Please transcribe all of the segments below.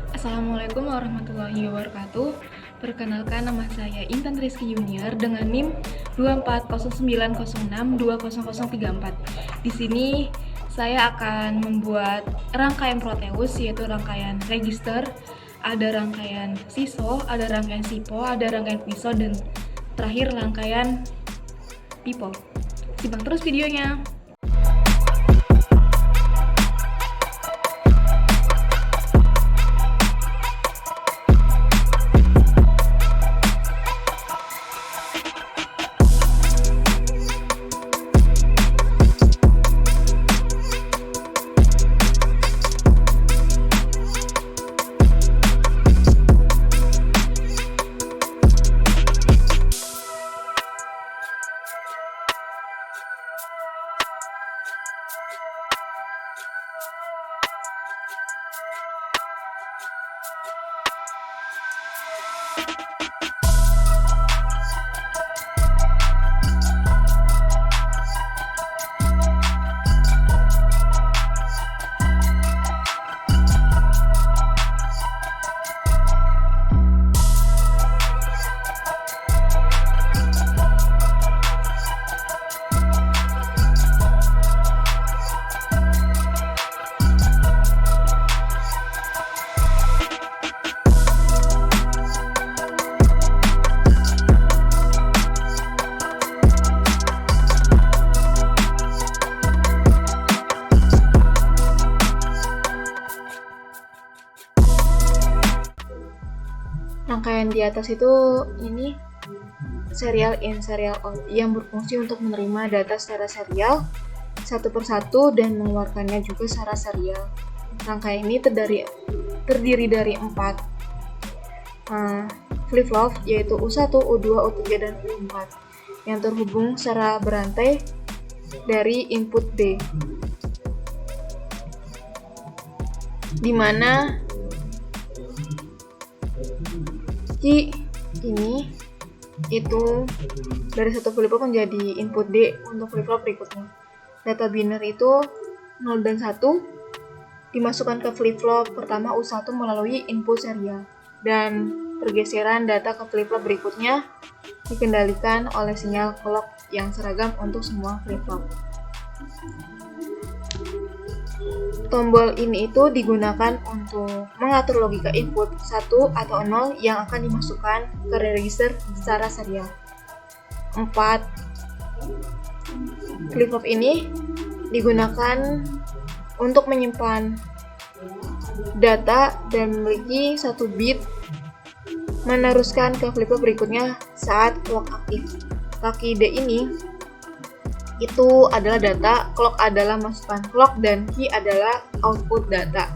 Assalamualaikum warahmatullahi wabarakatuh. Perkenalkan, nama saya Intan Rizky Junior dengan NIM 240906200034. Di sini saya akan membuat rangkaian Proteus, yaitu rangkaian register, ada rangkaian SISO, ada rangkaian SIPO, ada rangkaian PISO, dan terakhir rangkaian PIPO. Simak terus videonya. Rangkaian di atas itu ini serial in, serial out, yang berfungsi untuk menerima data secara serial satu persatu dan mengeluarkannya juga secara serial. Rangkaian ini terdiri dari 4 flip-flop, yaitu U1, U2, U3, dan U4 yang terhubung secara berantai dari input D, di mana key ini itu dari satu flip-flop menjadi input D untuk flip-flop berikutnya. Data binary itu 0 dan 1 dimasukkan ke flip-flop pertama U1 melalui input serial, dan pergeseran data ke flip-flop berikutnya dikendalikan oleh sinyal clock yang seragam untuk semua flip-flop. Tombol ini itu digunakan untuk mengatur logika input 1 atau 0 yang akan dimasukkan ke register secara serial. 4 flip-flop ini digunakan untuk menyimpan data dan memiliki 1 bit meneruskan ke flip-flop berikutnya saat clock aktif. Kaki D ini itu adalah data, clock adalah masukan clock, dan key adalah output data.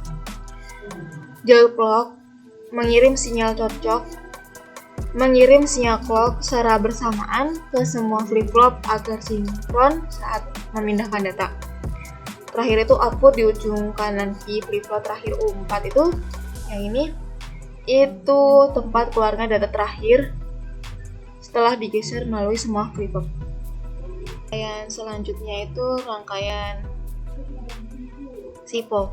Jalur clock mengirim sinyal clock secara bersamaan ke semua flip-flop agar sinkron saat memindahkan data. Terakhir itu output di ujung kanan key flip-flop terakhir U4 itu, yang ini, itu tempat keluarnya data terakhir setelah digeser melalui semua flip-flop. Rangkaian selanjutnya itu rangkaian SIPO.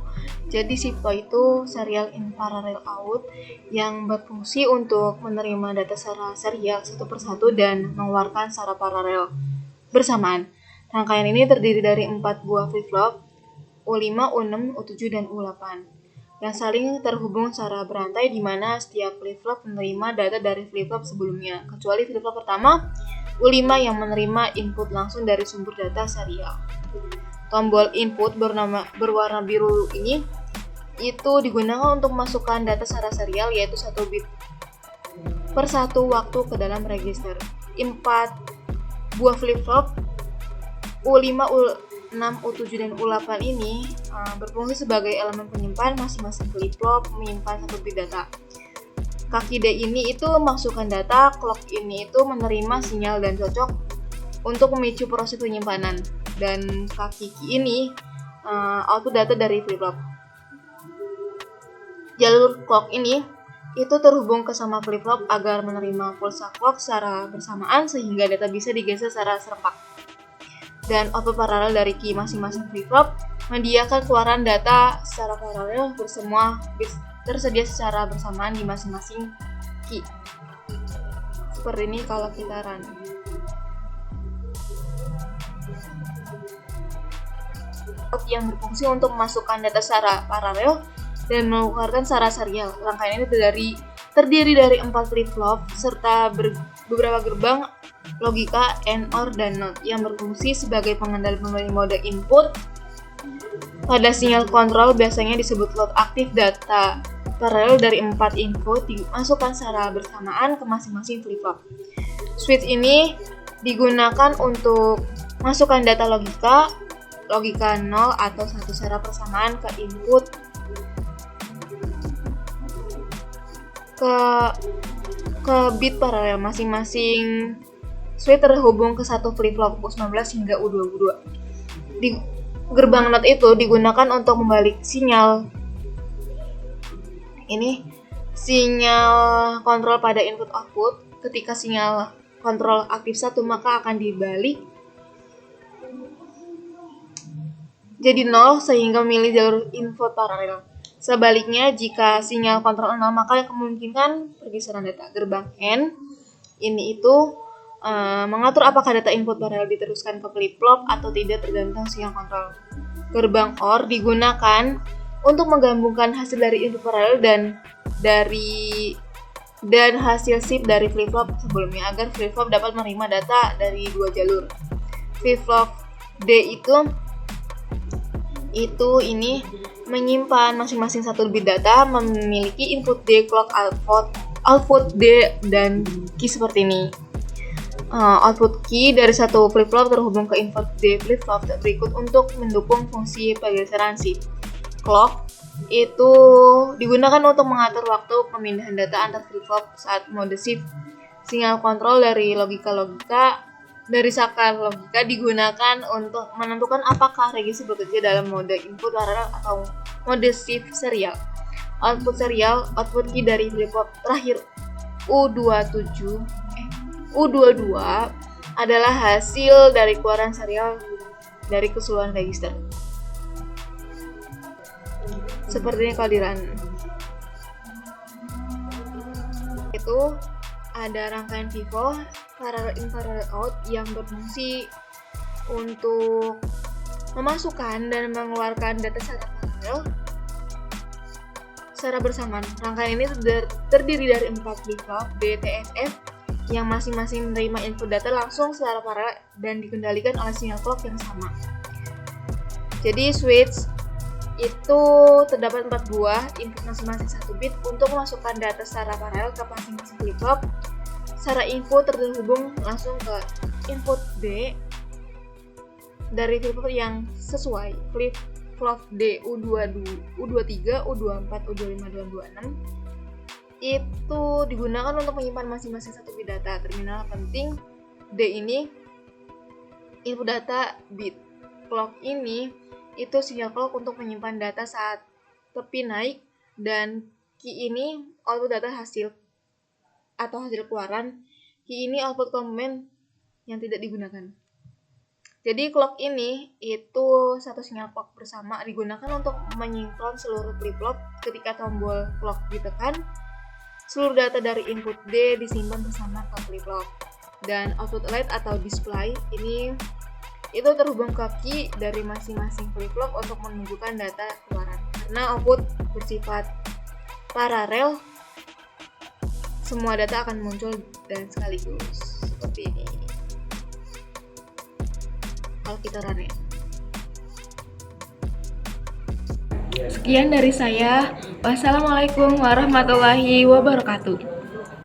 Jadi SIPO itu serial in parallel out yang berfungsi untuk menerima data secara serial satu persatu dan mengeluarkan secara paralel bersamaan. Rangkaian ini terdiri dari 4 buah flip-flop U5, U6, U7, dan U8 yang saling terhubung secara berantai, di mana setiap flip-flop menerima data dari flip-flop sebelumnya, kecuali flip-flop pertama U5 yang menerima input langsung dari sumber data serial. Tombol input berwarna biru ini itu digunakan untuk memasukkan data secara serial, yaitu 1 bit per satu waktu ke dalam register. 4 buah flip-flop U5, U6, U7, dan U8 ini berfungsi sebagai elemen penyimpan. Masing-masing flip-flop menyimpan 1 bit data. Kaki D ini itu masukkan data, clock ini itu menerima sinyal dan cocok untuk memicu proses penyimpanan, dan kaki key ini output data dari flip-flop. Jalur clock ini itu terhubung ke sama flip-flop agar menerima pulsa clock secara bersamaan sehingga data bisa digeser secara serempak. Dan output paralel dari key masing-masing flip-flop mediakan keluaran data secara paralel bersemua tersedia secara bersamaan di masing-masing key. Seperti ini kalau kita run. Yang berfungsi untuk memasukkan data secara paralel dan mengeluarkan secara serial. Rangkaian ini terdiri dari 4 flip-flop serta beberapa gerbang logika AND, OR, dan NOT yang berfungsi sebagai pengendali pemberi mode input. Pada sinyal kontrol biasanya disebut load aktif data paralel dari 4 input dimasukkan secara bersamaan ke masing-masing flip-flop. Switch ini digunakan untuk masukkan data logika 0 atau 1 secara bersamaan ke input ke bit paralel masing-masing. Switch terhubung ke satu flip-flop U19 hingga U22. Di gerbang NOT itu digunakan untuk membalik sinyal. Ini sinyal kontrol pada input output. Ketika sinyal kontrol aktif 1 maka akan dibalik jadi 0 sehingga memilih jalur input paralel. Sebaliknya, jika sinyal kontrol 0 maka kemungkinan pergeseran data. Gerbang AND ini itu mengatur apakah data input paralel diteruskan ke flip-flop atau tidak tergantung sinyal kontrol. Gerbang OR digunakan untuk menggabungkan hasil dari input paralel dan hasil shift dari flip-flop sebelumnya agar flip-flop dapat menerima data dari 2 jalur. Flip-flop D itu ini menyimpan masing-masing satu bit data, memiliki input D, clock output D, dan key seperti ini. Output key dari satu flip-flop terhubung ke input D flip-flop berikut untuk mendukung fungsi pergeseran shift. Clock itu digunakan untuk mengatur waktu pemindahan data antar flip-flop saat mode shift. Sinyal kontrol dari dari saklar logika digunakan untuk menentukan apakah register bekerja dalam mode input paralel atau mode shift serial. Output key dari flip-flop terakhir U22 adalah hasil dari keluaran serial dari keseluruhan register. Seperti ini kalau di run. Itu ada rangkaian FIFO parallel in parallel out yang berfungsi untuk memasukkan dan mengeluarkan data secara paralel secara bersamaan. Rangkaian ini terdiri dari 4 flip-flop BTSF yang masing-masing menerima input data langsung secara paralel dan dikendalikan oleh sinyal clock yang sama. Jadi switch itu terdapat 4 buah input masing-masing 1 bit untuk memasukkan data secara paralel ke masing-masing flip-flop. Secara info terhubung langsung ke input D dari flip-flop yang sesuai. Flip-flop D U23, U24, U25, dan U26 itu digunakan untuk menyimpan masing-masing 1 bit data. Terminal penting D ini input data bit. Clock ini itu sinyal clock untuk menyimpan data saat tepi naik, dan key ini output data hasil keluaran. Key ini output komponen yang tidak digunakan. Jadi clock ini itu satu sinyal clock bersama digunakan untuk menyinkron seluruh flip-flop. Ketika tombol clock ditekan, seluruh data dari input D disimpan bersama ke flip-flop. Dan output light atau display ini itu terhubung ke key dari masing-masing flip-flop untuk menunjukkan data keluaran. Karena output bersifat paralel, semua data akan muncul dan sekaligus seperti ini. Kalau kita run ya. Sekian dari saya. Wassalamualaikum warahmatullahi wabarakatuh.